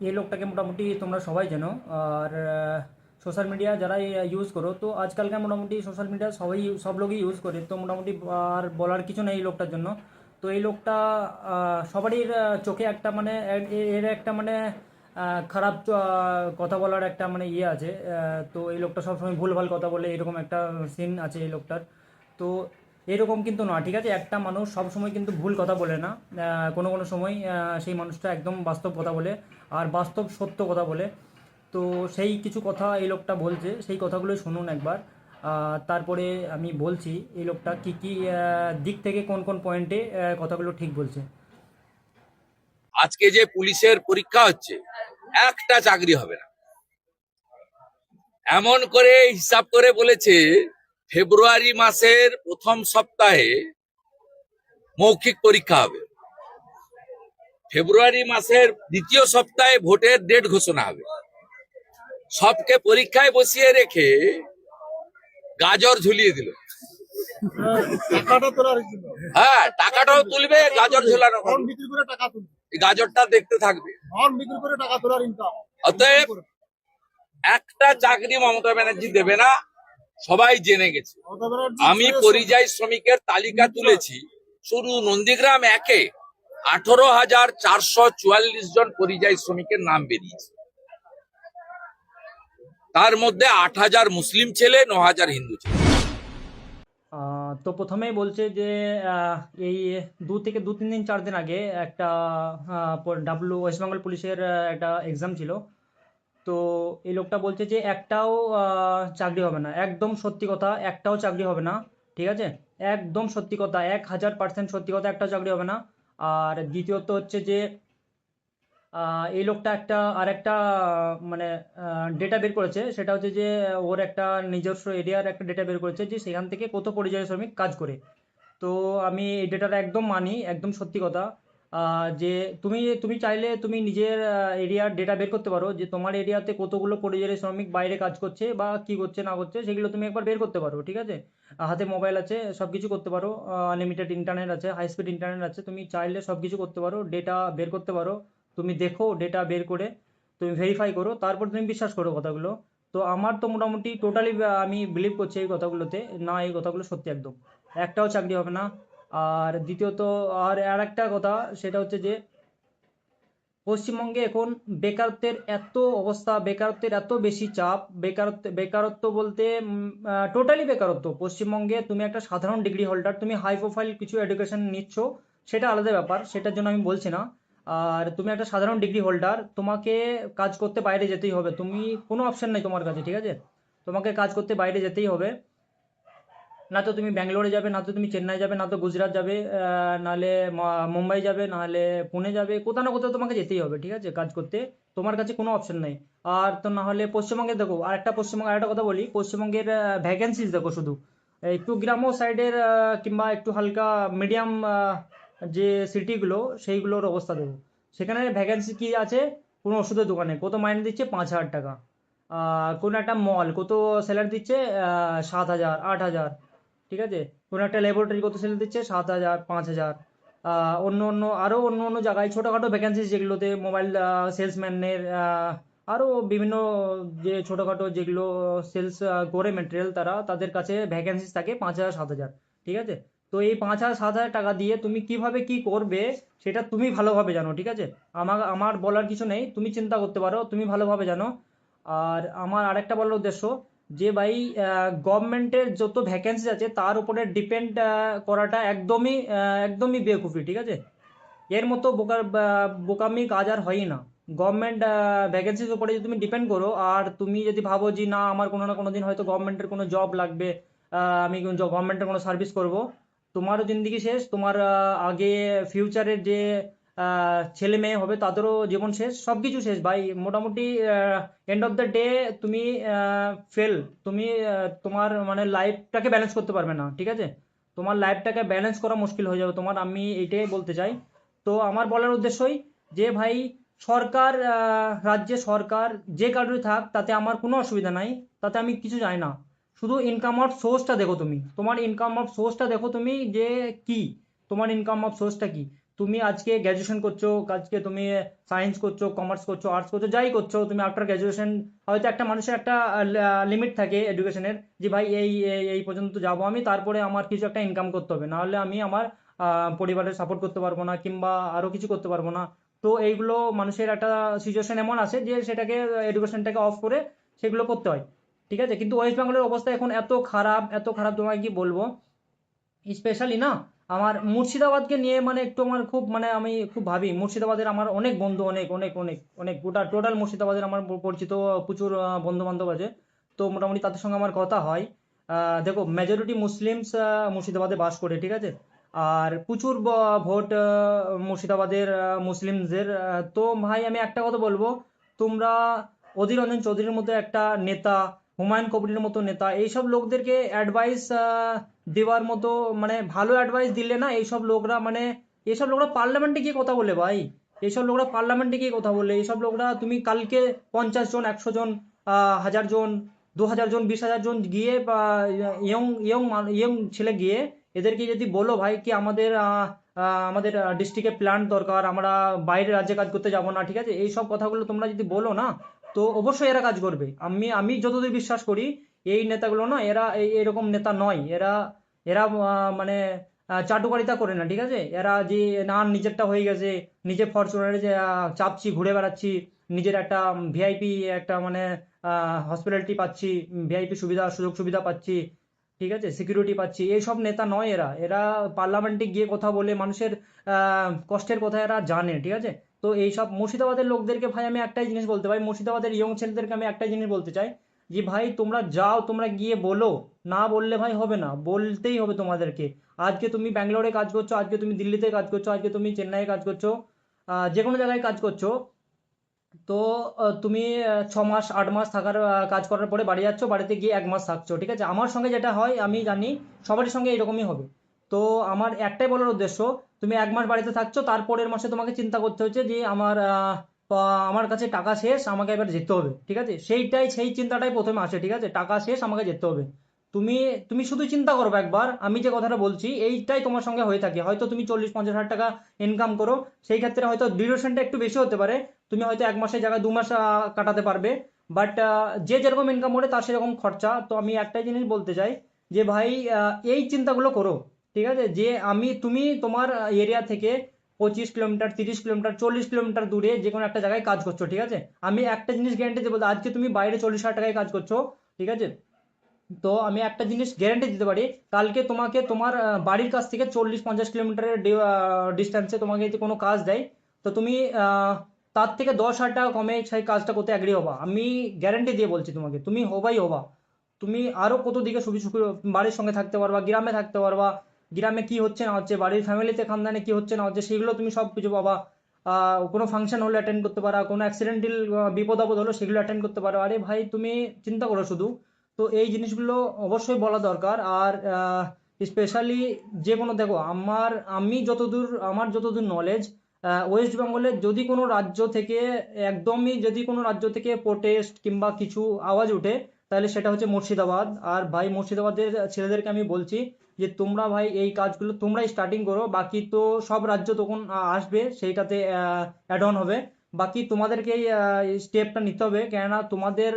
এই লোকটাকে মোটামুটি তোমরা সবাই জানো। আর সোশ্যাল মিডিয়া যারা ইউজ করো, তো আজকালকার মোটামুটি সোশ্যাল মিডিয়া সবাই সব লোকই ইউজ করে, তো মোটামুটি আর বলার কিছু নেই এই লোকটার জন্য। তো এই লোকটা সবারই চোখে একটা মানে এর একটা মানে খারাপ কথা বলার একটা মানে ইয়ে আছে। তো এই লোকটা সবসময় ভুলভাল কথা বলে, এরকম একটা সিন আছে এই লোকটার। তো এরকম কিন্তু না, ঠিক আছে? একটা মানুষ সবসময় কিন্তু ভুল কথা বলে না। কোনো কোনো সময় সেই মানুষটা একদম বাস্তব কথা বলে, আর বাস্তব সত্য কথা বলে। তো সেই কিছু কথা এই লোকটা বলছে, সেই কথাগুলো শুনুন একবার। তারপরে আমি বলছি এই লোকটা কি কি দিক থেকে কোন কোন পয়েন্টে কথাগুলো ঠিক বলছে। আজকে যে পুলিশের পরীক্ষা হচ্ছে, একটা চাকরি হবে না এমন করে হিসাব করে বলেছে। ফেব্রুয়ারি মাসের প্রথম সপ্তাহে মৌখিক পরীক্ষা হবে, ফেব্রুয়ারি মাসের দ্বিতীয় সপ্তাহে ভোটের ডেট ঘোষণা হবে। সবকে পরীক্ষায় বসিয়ে রেখে গাজর ঝুলিয়ে দিল। টাকাটা তোলার জন্য হ্যাঁ, টাকাটাও তুলবে, গাজর ঝুলানো হর্ন হবে। বিক্রি করে টাকা তুলবে, এই গাজরটা দেখতে থাকবে। হর্ন বিক্রি করে টাকা তোলার ইনকাম। অতএব একটা চাকরি মমতা ব্যানার্জি দেবে না, সবাই জেনে গেছে। আমি পরিযায়ী শ্রমিকের তালিকা তুলেছি, শুধু নন্দীগ্রাম একে 18,444 জন পরিযায়ী শ্রমিকের নাম বেরিয়েছে। তার মধ্যে 8,000 মুসলিম ছেলে, 9,000 হিন্দু ছেলে। তো প্রথমেই বলছে যে আহ, এই দু তিন দিন 4 দিন আগে একটা ওয়েস্ট বেঙ্গল পুলিশের একটা এক্সাম ছিল। তো এই লোকটা বলছে যে একটাও চাকরি হবে না, একদম সত্যি কথা, একটাও চাকরি হবে না। ঠিক আছে? একদম সত্যি কথা, 1000% সত্যি কথা, একটাও চাকরি হবে না। আর দ্বিতীয়ত হচ্ছে যে এই লোকটা আর একটা মানে ডেটা বের করেছে, সেটা হচ্ছে যে ওর একটা নিজস্ব এরিয়ার একটা ডেটা বের করেছে যে সেখান থেকে কত পরিযায়ী শ্রমিক কাজ করে। তো আমি এই ডেটাটা একদম মানি, একদম সত্যি কথা। যে তুমি তুমি চাইলে তুমি নিজের এরিয়ার ডেটা বের করতে পারো, যে তোমার এরিয়াতে কতগুলো পরিযায়ী শ্রমিক বাইরে কাজ করছে বা কি করছে না করছে, সেগুলো তুমি একবার বের করতে পারো। ঠিক আছে? হাতে মোবাইল আছে, সব কিছু করতে পারো, আনলিমিটেড ইন্টারনেট আছে, হাই স্পিড ইন্টারনেট আছে, তুমি চাইলে সব কিছু করতে পারো, ডেটা বের করতে পারো। তুমি দেখো ডেটা বের করে, তুমি ভেরিফাই করো, তারপর তুমি বিশ্বাস করো কথাগুলো। তো আমার তো মোটামুটি টোটালি আমি বিলিভ করছি এই কথাগুলোতে, না এই কথাগুলো সত্যি একদম, একটাও চাকরি হবে না। আর দ্বিতীয়ত আর একটা কথা, সেটা হচ্ছে যে পশ্চিমবঙ্গে এখন বেকারত্বের এত অবস্থা, বেকারত্বের এত বেশি চাপ, বেকারত্ব বেকারত্ব বলতে টোটালি বেকারত্ব পশ্চিমবঙ্গে। তুমি একটা সাধারণ ডিগ্রি হোল্ডার, তুমি হাই প্রোফাইল কিছু এডুকেশন নিচ্ছ, সেটা আলাদা ব্যাপার, সেটার জন্য আমি বলছি না। আর তুমি একটা সাধারণ ডিগ্রি হোল্ডার, তোমাকে কাজ করতে বাইরে যেতেই হবে, তুমি কোনো অপশন নেই তোমার কাছে। ঠিক আছে? তোমাকে কাজ করতে বাইরে যেতেই হবে। না তো তুমি ব্যাঙ্গালোরে যাবে, না তো তুমি চেন্নাই যাবে, না তো গুজরাট যাবে, নাহলে মুম্বাই যাবে, নাহলে পুনে যাবে, কোথাও না কোথাও তোমাকে যেতেই হবে। ঠিক আছে? কাজ করতে তোমার কাছে কোনো অপশন নেই। আর তো না হলে পশ্চিমবঙ্গে দেখো, আরেকটা কথা বলি, পশ্চিমবঙ্গের ভ্যাকেন্সিজ দেখো শুধু, একটু গ্রাম্য সাইডের কিংবা একটু হালকা মিডিয়াম যে সিটিগুলো, সেইগুলোর অবস্থা দেখো। সেখানে ভ্যাকেন্সি কি আছে? কোনো ওষুধের দোকানে কত মাইনে দিচ্ছে? 5,000 টাকা। কোনো একটা মল কত স্যালারি দিচ্ছে? 7,000, 8,000। ঠিক আছে? কোনো একটা ল্যাবরেটরি কত স্যালারি দিচ্ছে? 7,000, 5,000। অন্য অন্য আরও অন্য অন্য জায়গায় ছোটোখাটো ভ্যাকেন্সি, যেগুলোতে মোবাইল সেলসম্যানের, আরও বিভিন্ন যে ছোটোখাটো যেগুলো সেলস করে মেটেরিয়াল, তাদের কাছে ভ্যাকেন্সিস থাকে 5,000, 7,000। ঠিক আছে? তো এই 5,000, 7,000 টাকা দিয়ে তুমি কিভাবে কি করবে, সেটা তুমি ভালোভাবে জানো। ঠিক আছে? আমার আমার বলার কিছু নেই, তুমি চিন্তা করতে পারো, তুমি ভালোভাবে জানো। আর আমার আরেকটা বলার উদ্দেশ্য, যে ভাই গভর্নমেন্টের যত ভ্যাকেন্সি আছে তার উপরে ডিপেন্ড করাটা একদমই বেকুফি। ঠিক আছে? এর মতো বোকামি কাজ আর হয়ই না। গভর্নমেন্ট ভ্যাকেন্সির উপরে যদি তুমি ডিপেন্ড করো, আর তুমি যদি ভাবো যে না আমার কোনো না কোনো দিন হয়তো গভর্নমেন্টের কোনো জব লাগবে, আমি গভর্নমেন্টের কোনো সার্ভিস করব, তোমারও জিন্দিগি শেষ, তোমার আগে ফিউচারের যে ছেলে মেয়ে হবে তাদেরও জীবন শেষ, সব কিছু শেষ ভাই। মোটামুটি এন্ড অফ দ্য ডে তুমি ফেল, তুমি তোমার মানে লাইফটাকে ব্যালেন্স করতে পারবে না। ঠিক আছে? তোমার লাইফটাকে ব্যালেন্স করা মুশকিল হয়ে যাবে তোমার, আমি এইটাই বলতে চাই। তো আমার বলার উদ্দেশ্যই যে ভাই, সরকার রাজ্যে সরকার যে কারোরই থাক, তাতে আমার কোনো অসুবিধা নাই, তাতে আমি কিছু চাই না। শুধু ইনকাম অফ সোর্সটা দেখো, তুমি তোমার ইনকাম অফ সোর্সটা দেখো তুমি, যে কি তোমার ইনকাম অফ সোর্সটা কি। তুমি আজকে গ্র্যাজুয়েশন করছো, আজকে তুমি সায়েন্স করছো, কমার্স করছো, আর্টস করছো, যাই করছো, তুমি আফটার গ্র্যাজুয়েশন হয়তো একটা মানুষের একটা লিমিট থাকে এডুকেশনের, যে ভাই এই পর্যন্ত যাবো আমি, তারপরে আমার কিছু একটা ইনকাম করতে হবে, নাহলে আমি আমার পরিবারের সাপোর্ট করতে পারবো না, কিংবা আরো কিছু করতে পারবো না। তো এইগুলো মানুষের একটা সিচুয়েশন এমন আছে যে সেটাকে এডুকেশনটাকে অফ করে সেগুলো করতে হয়। ঠিক আছে, কিন্তু ওয়েস্ট বেঙ্গলের অবস্থা এখন এত খারাপ, এত খারাপ, তোমায় কি বলবো। স্পেশালি না, আমার মুর্শিদাবাদকে নিয়ে মানে একটু আমার খুব মানে আমি খুব ভাবি, মুর্শিদাবাদের আমার অনেক বন্ধু, অনেক অনেক অনেক অনেক গোটা টোটাল মুর্শিদাবাদের আমার পরিচিত প্রচুর বন্ধু বান্ধব আছে। তো মোটামুটি তাদের সঙ্গে আমার কথা হয়। দেখো, মেজরিটি মুসলিমস মুর্শিদাবাদে বাস করে, ঠিক আছে। আর প্রচুর ভোট মুর্শিদাবাদের মুসলিমদের। তো ভাই আমি একটা কথা বলবো, তোমরা অধীর রঞ্জন চৌধুরীর মতো একটা নেতা, হুমায়ুন কবিরের মতো নেতা, এইসব লোকদেরকে অ্যাডভাইস দেওয়ার মতো, মানে ভালো অ্যাডভাইস দিলে না, এইসব লোকরা মানে এইসব লোকরা পার্লামেন্টে গিয়ে কথা বলে ভাই। এইসব লোকরা পার্লামেন্টে গিয়ে কথা বলে, এইসব লোকরা তুমি কালকে 50 জন, 100 জন, 1000 জন, 2000 জন, 20,000 জন গিয়ে, বা ইয়ং ইয়ং ইয়ং ছেলে গিয়ে এদেরকে যদি বলো ভাই কি আমাদের আমাদের ডিস্ট্রিক্টে প্ল্যান্ট দরকার, আমরা বাইরের রাজ্যে কাজ করতে যাব না, ঠিক আছে, এই সব কথাগুলো তোমরা যদি বলো না, তো অবশ্যই এরা কাজ করবে। আমি যতদূর বিশ্বাস করি, এই নেতাগুলো না, এরা এরকম নেতা নয়। এরা এরা মানে চাটুকারিতা করে না, ঠিক আছে। এরা যে না নিজেরটা হয়ে গেছে, নিজে ফরচুনারে যে চাপছি, ঘুরে বেড়াচ্ছি, নিজের একটা ভিআইপি একটা মানে হসপিটালিটি পাচ্ছি, ভিআইপি সুবিধা সুযোগ সুবিধা পাচ্ছি, ঠিক আছে, সিকিউরিটি পাচ্ছি, এইসব নেতা নয় এরা। এরা পার্লামেন্টে গিয়ে কথা বলে মানুষের কষ্টের কথা এরা জানে, ঠিক আছে। তো এইসব মুর্শিদাবাদের লোকদেরকে ভাই আমি একটাই জিনিস বলতে ভাই, মুর্শিদাবাদের ইয়ং ছেলেদেরকে আমি একটাই জিনিস বলতে চাই, যে ভাই তোমরা যাও, তোমরা গিয়ে বলো, না বললে ভাই হবে না, বলতেই হবে তোমাদেরকে। আজকে তুমি ব্যাঙ্গালোরে কাজ করছো, আজকে তুমি দিল্লিতে কাজ করছো, আজকে তুমি চেন্নাইয়ে কাজ করছো, যে কোনো জায়গায় কাজ করছো, তো তুমি 6 মাস 8 মাস থাকার কাজ করার পরে বাড়ি যাচ্ছ, বাড়িতে গিয়ে 1 মাস থাকছো, ঠিক আছে। আমার সঙ্গে যেটা হয় আমি জানি, সবারই সঙ্গে এরকমই হবে। তো আমার একটাই বলার উদ্দেশ্য, তুমি 1 মাস বাড়িতে থাকছো, তারপরের মাসে তোমাকে চিন্তা করতে হচ্ছে যে আমার কাছে টাকা শেষ, আমাকে এবার যেতে হবে, ঠিক আছে, সেই চিন্তাটাই প্রথমে আসে, ঠিক আছে, টাকা শেষ, আমাকে যেতে হবে। তুমি তুমি শুধু চিন্তা করবে একবার, আমি যে কথাটা বলছি এইটাই তোমার সঙ্গে হয়ে থাকে, হয়তো তুমি 40-50 হাজার টাকা ইনকাম করো, সেই ক্ষেত্রে হয়তো ডিউরেশনটা একটু বেশি হতে পারে, তুমি হয়তো 1 মাসের জায়গায় 2 মাস কাটাতে পারবে। বাট যে যেরকম ইনকাম করে তার সেরকম খরচা। তো আমি একটাই জিনিস বলতে চাই, যে ভাই এই চিন্তাগুলো করো, ঠিক আছে, যে তুমি তোমার এরিয়া থেকে 25 কিলোমিটার, 30 কিলোমিটার, 40 কিলোমিটার দূরে যে কোনো একটা জায়গায় কাজ করছো, ঠিক আছে। আমি একটা জিনিস গ্যারান্টি দেবো, আজকে তুমি বাইরে 40,000 টাকায় কাজ করছো, ঠিক আছে, তো আমি একটা জিনিস গ্যারান্টি দিতে পারি, কালকে তোমাকে তোমার বাড়ির কাছ থেকে 40-50 কিলোমিটারের ডিস্টেন্সে তোমাকে যদি কোনো কাজ দেয়, তো তুমি তার থেকে 10,000 টাকা কমে সেই কাজটা করতে অ্যাগ্রি হবা, আমি গ্যারান্টি দিয়ে বলছি তোমাকে, তুমি হবাই হবা। তুমি আরো কত দিকে সুখী সুখী বাড়ির সঙ্গে থাকতে পারবা, গ্রামে থাকতে পারবা, গ্রামে কি হচ্ছে না হচ্ছে, বাড়ির ফ্যামিলিতে খানদানে কি হচ্ছে না হচ্ছে, সেগুলো তুমি সব কিছু পাবা। কোনো ফাংশন হলে অ্যাটেন্ড করতে পারা, কোনো অ্যাক্সিডেন্টাল বিপদ আপদ হলো সেগুলো অ্যাটেন্ড করতে পারো। আরে ভাই তুমি চিন্তা করো শুধু। তো এই জিনিসগুলো অবশ্যই বলা দরকার। আর স্পেশালি যে কোনো, দেখো আমার যতদূর নলেজ, ওয়েস্ট বেঙ্গলের যদি কোনো রাজ্য থেকে, একদমই যদি কোনো রাজ্য থেকে প্রোটেস্ট কিংবা কিছু আওয়াজ উঠে, তাহলে সেটা হচ্ছে মুর্শিদাবাদ। আর ভাই মুর্শিদাবাদের ছেলেদেরকে আমি বলছি, যে তোমরা ভাই এই কাজগুলো তোমরাই স্টার্টিং করো, বাকি তো সব রাজ্য তখন আসবে সেইটাতে অ্যাড অন হবে। বাকি তোমাদেরকেই স্টেপটা নিতে হবে, কেননা তোমাদের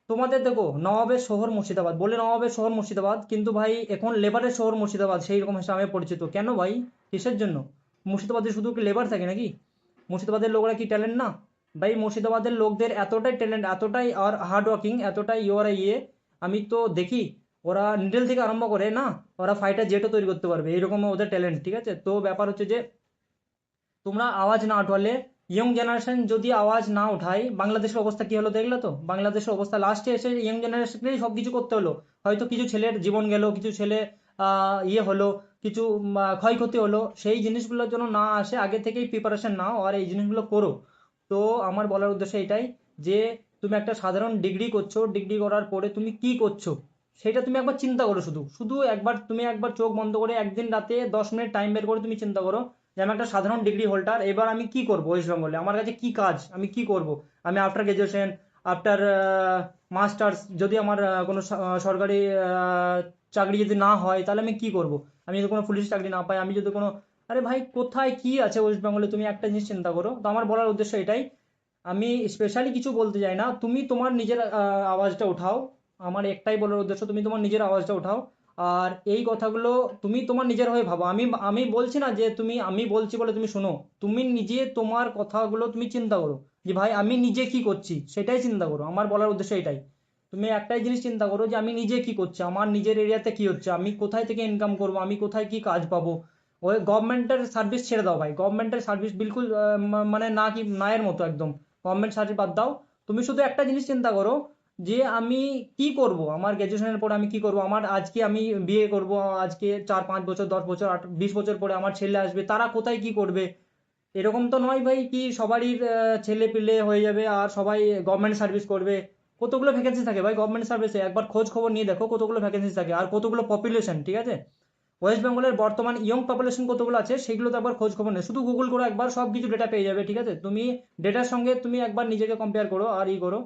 তোমাদের দেখো, নবাবের শহর মুর্শিদাবাদ বলে, নবাবের শহর মুর্শিদাবাদ, কিন্তু ভাই এখন লেবারের শহর মুর্শিদাবাদ সেই রকম হিসাবে পরিচিত। কেন ভাই, কিসের জন্য? মুর্শিদাবাদে শুধু কি লেবার থাকে নাকি? মুর্শিদাবাদের লোকরা কি ট্যালেন্ট না? ভাই মুর্শিদাবাদের লোকদের এতটাই ট্যালেন্ট, এতটাই আর হার্ড ওয়ার্কিং, এতটাই আমি তো দেখি, ওরা নিডল থেকে আরম্ভ করে না, ওরা ফাইটার জেটও তৈরি করতে পারবে, এরকম ওদের ট্যালেন্ট, ঠিক আছে। তো ব্যাপার হচ্ছে যে তোমরা আওয়াজ না উঠালে, ইয়ং জেনারেশন যদি আওয়াজ না উঠায়, বাংলাদেশের অবস্থা কি হলো দেখলে তো, বাংলাদেশের অবস্থা লাস্টে এসে ইয়ং জেনারেশনকেই সব কিছু করতে হলো। হয়তো কিছু ছেলের জীবন গেল, কিছু ছেলে হলো, কিছু ক্ষয়ক্ষতি হলো, সেই জিনিসগুলোর জন্য না আসে, আগে থেকেই প্রিপারেশন নাও আর এই জিনিসগুলো করো। তো আমার বলার উদ্দেশ্য এটাই, যে তুমি একটা সাধারণ ডিগ্রি করছো, ডিগ্রি করার পরে তুমি কি করছো সেটা তুমি একবার চিন্তা করো, শুধু শুধু একবার তুমি একবার চোখ বন্ধ করে একদিন রাতে 10 মিনিট টাইম বের করে তুমি চিন্তা করো, যে আমি একটা সাধারণ ডিগ্রি হোল্ডার, এবার আমি কি করব ওয়েস্ট বেঙ্গলে, আমার কাছে কি কাজ, আমি কি করব। আমি আফটার গ্রাজুয়েশন, আফটার মাস্টার্স, যদি আমার কোনো সরকারি চাকরি যদি না হয়, তাহলে আমি কি করব। আমি যদি কোনো পুলিশ চাকরি না পাই, আমি যদি কোনো আরে ভাই, কোথায় কি আছে ওয়েস্ট বেঙ্গলে, তুমি একটা জিনিস চিন্তা করো। তো আমার বলার উদ্দেশ্য এটাই, আমি স্পেশালি কিছু বলতে চাই না, তুমি তোমার নিজের আওয়াজটা ওঠাও। আমার একটাই বলার উদ্দেশ্য, তুমি তোমার নিজের আওয়াজটা ওঠাও। আর এই কথাগুলো তুমি তোমার নিজের হয়ে ভাবো। আমি আমি বলছি না যে তুমি, আমি বলছি বলে তুমি শোনো। তুমি নিজে তোমার কথাগুলো তুমি চিন্তা করো, যে ভাই আমি নিজে কি করছি সেটাই চিন্তা করো। আমার বলার উদ্দেশ্য এটাই, তুমি একটাই জিনিস চিন্তা করো যে আমি নিজে কি করছি, আমার নিজের এরিয়াতে কি হচ্ছে, আমি কোথায় থেকে ইনকাম করব, আমি কোথায় কি কাজ পাবো। ওই গভর্নমেন্টের সার্ভিস ছেড়ে দাও ভাই, গভর্নমেন্টের সার্ভিস বিলকুল মানে না, কি না এর মতো একদম। গভর্নমেন্ট সার্ভিস বাদ দাও। তুমি শুধু একটা জিনিস চিন্তা করো, যে আমি কি করব, আমার গ্র্যাজুয়েশনের পরে আমি কি করব, আমার আজকে আমি বিয়ে করব, আজকে 4 5 বছর 10 বছর 20 বছর পরে আমার ছেলে আসবে, তারা কোথায় কি করবে। এরকম তো নয় ভাই কি সবারই ছেলে পিলে হয়ে যাবে আর সবাই গভর্নমেন্ট সার্ভিস করবে। কতগুলো ভ্যাকেন্সি থাকে ভাই গভর্নমেন্ট সার্ভিসে, একবার খোঁজ খবর নিয়ে দেখো কতগুলো ভ্যাকেন্সি থাকে আর কতগুলো পপুলেশন, ঠিক আছে। ওয়েস্ট বেঙ্গলের বর্তমান ইয়ং পপুলেশন কতগুলো আছে সেগুলো তো একবার খোঁজ খবর নেই, শুধু গুগল করো একবার, সব কিছু ডেটা পেয়ে যাবে, ঠিক আছে। তুমি ডেটার সঙ্গে তুমি একবার নিজেকে কম্পেয়ার করো আর ই করো।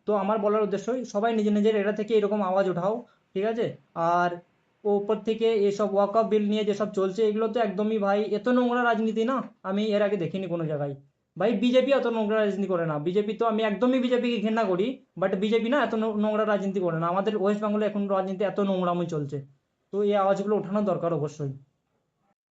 তো আমার বলার উদ্দেশ্যই, সবাই নিজের নিজের এটা থেকে এরকম আওয়াজ উঠাও, ঠিক আছে। আর ওপর থেকে এসব ওয়াক অফ বিল নিয়ে যেসব চলছে, এগুলো তো একদমই ভাই এত নোংরা রাজনীতি না, আমি এর আগে দেখিনি কোনো জায়গায়। ভাই বিজেপি এত নোংরা রাজনীতি করে না, বিজেপি তো আমি একদমই বিজেপিকে ঘৃণা করি, বাট বিজেপি না এত নোংরা রাজনীতি করে না। আমাদের ওয়েস্ট বেঙ্গলে এখন রাজনীতি এত নোংরামই চলছে, তো এই আওয়াজগুলো ওঠানো দরকার অবশ্যই।